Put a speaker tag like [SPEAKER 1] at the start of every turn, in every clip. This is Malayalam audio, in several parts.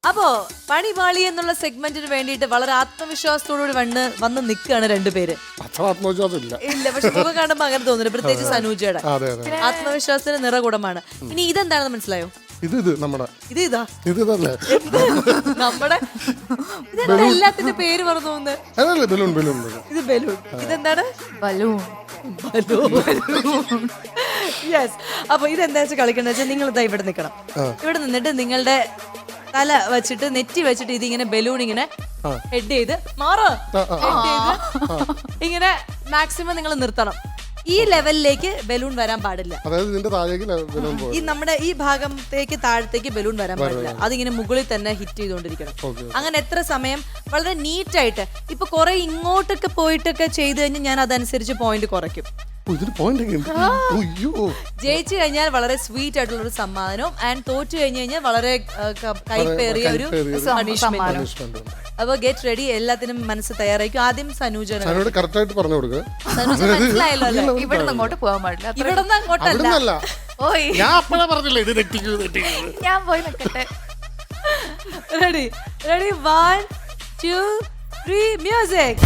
[SPEAKER 1] അപ്പോ പണിപാളി എന്നുള്ള സെഗ്മെന്റിന് വേണ്ടിയിട്ട് വളരെ ആത്മവിശ്വാസത്തോടുകൂടി വന്ന് നിൽക്കുകയാണ് രണ്ടുപേര്.
[SPEAKER 2] അത്ര ആത്മവിശ്വാസം ഇല്ല.
[SPEAKER 1] ഇല്ല, പക്ഷെ മുഖം കാണുമ്പോ അങ്ങനെ തോന്നുന്നു, പ്രത്യേകിച്ച് സനൂജയുടെ ആത്മവിശ്വാസത്തിന് നിറകുടമാണ്. ഇനി ഇതെന്താണെന്ന് മനസ്സിലായോ?
[SPEAKER 2] ഇത് നമ്മുടെ
[SPEAKER 1] ഇതാ
[SPEAKER 2] ഇതല്ലേ
[SPEAKER 1] നമ്മുടെ ഇതെന്താ എല്ലാത്തിന്റെ പേര് പറഞ്ഞു പോകുന്നത്?
[SPEAKER 2] അതല്ലേ ബലൂൺ ബലൂൺ
[SPEAKER 1] ഇത് ബലൂൺ. ഇതെന്താണ്?
[SPEAKER 3] ബലൂൺ.
[SPEAKER 1] യെസ്. അപ്പൊ ഇതെന്താ വെച്ചാൽ കളിക്കണെന്ന് വെച്ചാൽ നിങ്ങൾ ഇതാ ഇവിടെ നിൽക്കണം. ഇവിടെ നിന്നിട്ട് നിങ്ങളുടെ തല വെച്ചിട്ട് നെറ്റി വെച്ചിട്ട് ഇതിങ്ങനെ ബലൂൺ ഇങ്ങനെ ഹെഡ് ചെയ്ത് ഹെഡ് ചെയ്ത് ഇങ്ങനെ മാക്സിമം നിങ്ങൾ നിർത്തണം. ഈ ലെവലിലേക്ക് ബലൂൺ വരാൻ പാടില്ല.
[SPEAKER 2] അതായത് ഇതിന്റെ താഴേക്ക് ബലൂൺ പോകും.
[SPEAKER 1] ഈ നമ്മുടെ ഈ ഭാഗത്തേക്ക് താഴത്തേക്ക് ബലൂൺ വരാൻ പാടില്ല. അതിങ്ങനെ മുകളിൽ തന്നെ ഹിറ്റ് ചെയ്തുകൊണ്ടിരിക്കണം. അങ്ങനെ എത്ര സമയം വളരെ നീറ്റായിട്ട്. ഇപ്പൊ കുറെ ഇങ്ങോട്ടൊക്കെ പോയിട്ടൊക്കെ ചെയ്ത് കഴിഞ്ഞാൽ ഞാൻ അതനുസരിച്ച് പോയിന്റ് കുറയ്ക്കും. ജയിച്ചു കഴിഞ്ഞാൽ വളരെ സ്വീറ്റ് ആയിട്ടുള്ള ഒരു സമ്മാനവും ആൻഡ് തോറ്റു കഴിഞ്ഞു കഴിഞ്ഞാൽ വളരെ കൈപ്പേറിയ ഒരു പണിഷ്മെന്റ്. അപ്പൊ ഗെറ്റ് റെഡി. എല്ലാത്തിനും മനസ്സ് തയ്യാറായിരിക്കും. ആദ്യം സനൂജനോട്
[SPEAKER 2] കറക്റ്റായിട്ട് പറഞ്ഞു കൊടുക്കുക.
[SPEAKER 1] സനൂജ മനസ്സിലായല്ലോ അല്ലേ?
[SPEAKER 3] ഇവിടെ നിന്ന് അങ്ങോട്ട് പോകാൻ പാടില്ല.
[SPEAKER 1] ഇവിടെ നിന്ന് അങ്ങോട്ടല്ല.
[SPEAKER 3] ഓയ് ഞാൻ പോയി നിൽക്കട്ടെ.
[SPEAKER 1] Ready ready 1 2 3 music.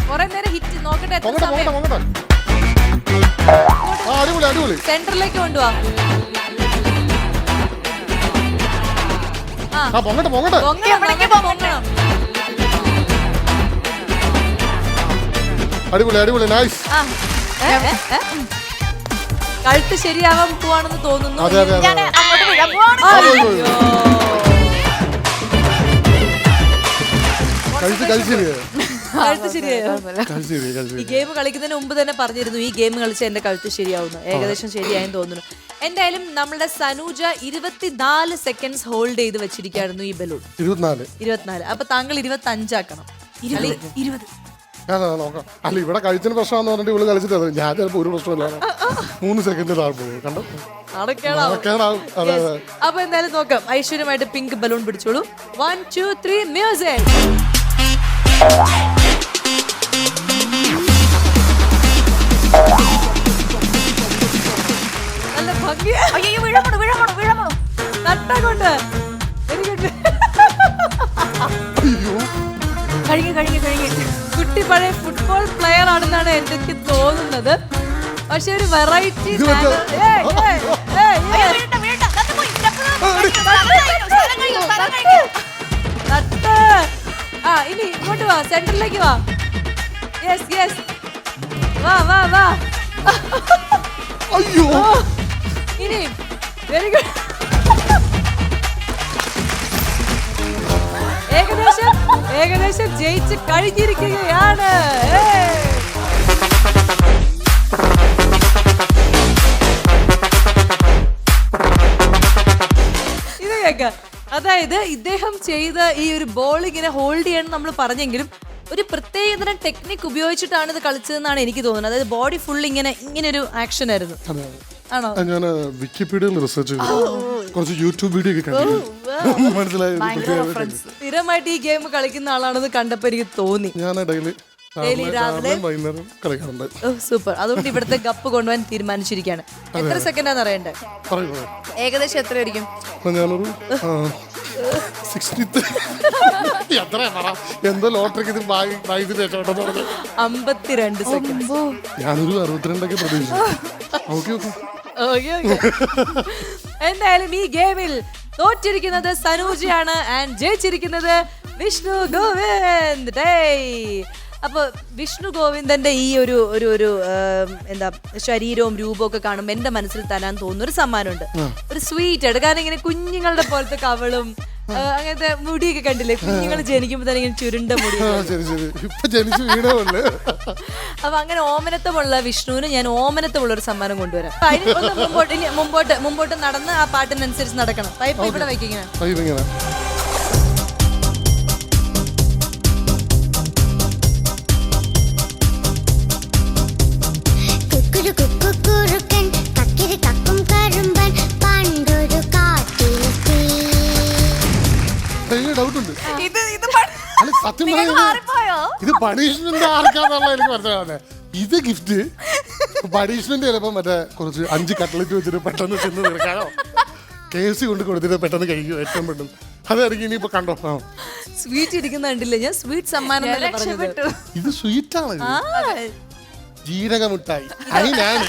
[SPEAKER 1] കൊറേ നേരം ഹിറ്റ് നോക്കട്ടെ എത്ര സമയം. സെന്ററിലേക്ക് കൊണ്ടുപോവാ.
[SPEAKER 2] അടിപൊളി അടിപൊളി നൈസ്.
[SPEAKER 1] കഴുത്ത് ശരിയാവാൻ പോവാണെന്ന് തോന്നുന്നു.
[SPEAKER 3] ഞാൻ അങ്ങോട്ട് വീഴാൻ പോവാണ്.
[SPEAKER 1] കഴുത്ത് ശരിയായോ? ഈ ഗെയിം കളിക്കുന്നതിന് മുമ്പ് തന്നെ പറഞ്ഞിരുന്നു ഈ ഗെയിം കളിച്ച് എന്റെ കഴുത്ത് ശരിയാവുന്നു. ഏകദേശം ശരിയായെന്ന് തോന്നുന്നു. എന്തായാലും നമ്മളുടെ സനൂജ 24 സെക്കൻഡ്സ് ഹോൾഡ് ചെയ്ത് വെച്ചിരിക്കുകയായിരുന്നു ഈ ബലൂൺ. 24. അപ്പൊ താങ്കൾ 25 ആക്കണം. 20.
[SPEAKER 2] അല്ല ഇവിടെ കഴിച്ചതിന് പ്രശ്നമാണെന്ന് പറഞ്ഞിട്ട് ഇവള് കളിച്ചിട്ട് ഞാൻ ചിലപ്പോ ഒരു പ്രശ്നമില്ല. 3 സെക്കൻഡ് താഴെ പോകും. കണ്ടോ?
[SPEAKER 1] അപ്പൊ എന്തായാലും നോക്കാം. ഐശ്വര്യമായിട്ട് പിങ്ക് ബലൂൺ പിടിച്ചോളൂ. 1 2 3 മ്യൂസിക്. നല്ല ഭംഗി.
[SPEAKER 3] അയ്യോ വീഴാമോ.
[SPEAKER 1] നട്ടകൊണ്ട്
[SPEAKER 3] കഴിഞ്ഞു.
[SPEAKER 1] കുട്ടി പഴയ ഫുട്ബോൾ പ്ലെയർ ആണെന്നാണ് എനിക്ക് തോന്നുന്നത്. പക്ഷെ ഒരു വെറൈറ്റി ഇനി ഇങ്ങോട്ട് വാ, സെന്ററിലേക്ക് വാ. യെസ് യെസ്, വാ.
[SPEAKER 2] അയ്യോ
[SPEAKER 1] ഇനി വെരി ഗുഡ്. ഏകദേശം ജയിച്ച് കഴിഞ്ഞിരിക്കുകയാണ്. ഇത് കേക്ക. അതായത് ഇദ്ദേഹം ചെയ്ത ഈ ഒരു ബോൾ ഇങ്ങനെ ഹോൾഡ് ചെയ്യണം നമ്മൾ പറഞ്ഞെങ്കിലും ഒരു പ്രത്യേകതരം ടെക്നിക് ഉപയോഗിച്ചിട്ടാണ് ഇത് കളിച്ചതെന്നാണ് എനിക്ക് തോന്നുന്നത്. അതായത് ബോഡി ഫുൾ ഇങ്ങനെ ഒരു ആക്ഷൻ ആയിരുന്നു. ആണോ?
[SPEAKER 2] ഞാൻ വിക്കിപീഡിയയിൽ റിസർച്ച് ചെയ്തു, കുറച്ച് യൂട്യൂബ് വീഡിയോ ഒക്കെ കണ്ടു. മനസ്സിലായി.
[SPEAKER 1] സ്ഥിരമായിട്ട് ഈ ഗെയിം കളിക്കുന്ന ആളാണെന്ന് കണ്ടപ്പോ എനിക്ക് തോന്നി.
[SPEAKER 2] ഞാൻ ഡെയിലി വൈകുന്നേരം കളിക്കാറുണ്ട്.
[SPEAKER 1] സൂപ്പർ. അതുകൊണ്ട് ഇവിടുത്തെ കപ്പ് കൊണ്ടുപോകാൻ തീരുമാനിച്ചിരിക്കുകയാണ്. എത്ര സെക്കൻഡാന്ന് അറിയണ്ടേ? ഏകദേശം എത്ര ആയിരിക്കും?
[SPEAKER 2] ഞാനൊരു 60 എന്തോ ലോട്ടറിക്ക്
[SPEAKER 1] 52 സെക്കൻഡ്.
[SPEAKER 2] ഞാനൊരു 62 പ്രതീക്ഷിച്ചു.
[SPEAKER 1] എന്തായാലും ഈ ഗെയിമിൽ തോറ്റിരിക്കുന്നത് സനൂജയാണ് ആൻഡ് ജയിച്ചിരിക്കുന്നത് വിഷ്ണു ഗോവിന്ദ്. അപ്പൊ വിഷ്ണു ഗോവിന്ദന്റെ ഈ ഒരു എന്താ ശരീരവും രൂപവും ഒക്കെ കാണുമ്പോൾ എന്റെ മനസ്സിൽ തരാൻ തോന്നുന്ന ഒരു സമ്മാനമുണ്ട്. ഒരു സ്വീറ്റ് ആയിട്ട്. കാരണം ഇങ്ങനെ കുഞ്ഞുങ്ങളുടെ പോലത്തെ കവളും അങ്ങനത്തെ മുടിയൊക്കെ കണ്ടില്ലേ? കുഞ്ഞുങ്ങൾ ജനിക്കുമ്പോ തന്നെ ഇങ്ങനെ ചുരുണ്ട മുടി. അപ്പൊ അങ്ങനെ ഓമനത്വമുള്ള വിഷ്ണുവിന് ഞാൻ ഓമനത്വമുള്ള ഒരു സമ്മാനം കൊണ്ടുവരാം. മുമ്പോട്ട് നടന്ന് ആ പാട്ടിനനുസരിച്ച് നടക്കണം. പൈപ്പ് ഇവിടെ വയ്ക്കിങ്ങനെ.
[SPEAKER 2] ഇത് പണിഷ്മെന്റ് ആർക്കാന്നുള്ള എനിക്ക് മനസ്സിലാവുന്നത്. ഇത് ഗിഫ്റ്റ് പണിഷ്മെന്റ് ചിലപ്പോ മറ്റേ കുറച്ച് 5 കട്ട്ലറ്റ് വെച്ചിട്ട് പെട്ടെന്ന് തിന്ന് തീർക്കാനോ KFC കൊണ്ട് കൊടുത്തിട്ട് പെട്ടെന്ന് കഴിക്കും ഏറ്റവും പെട്ടെന്ന്. അതായിരിക്കും ഇനിയിപ്പോ കണ്ടോ.
[SPEAKER 1] സ്വീറ്റ് ഇരിക്കുന്ന കണ്ടില്ലേ? ഞാൻ സ്വീറ്റ് സമ്മാനം എന്നല്ലേ പറഞ്ഞത്.
[SPEAKER 3] രക്ഷപ്പെട്ടു.
[SPEAKER 2] ഇത് സ്വീറ്റാണ്,
[SPEAKER 1] ആ
[SPEAKER 2] ജീരക മിഠായി. അത് ഞാൻ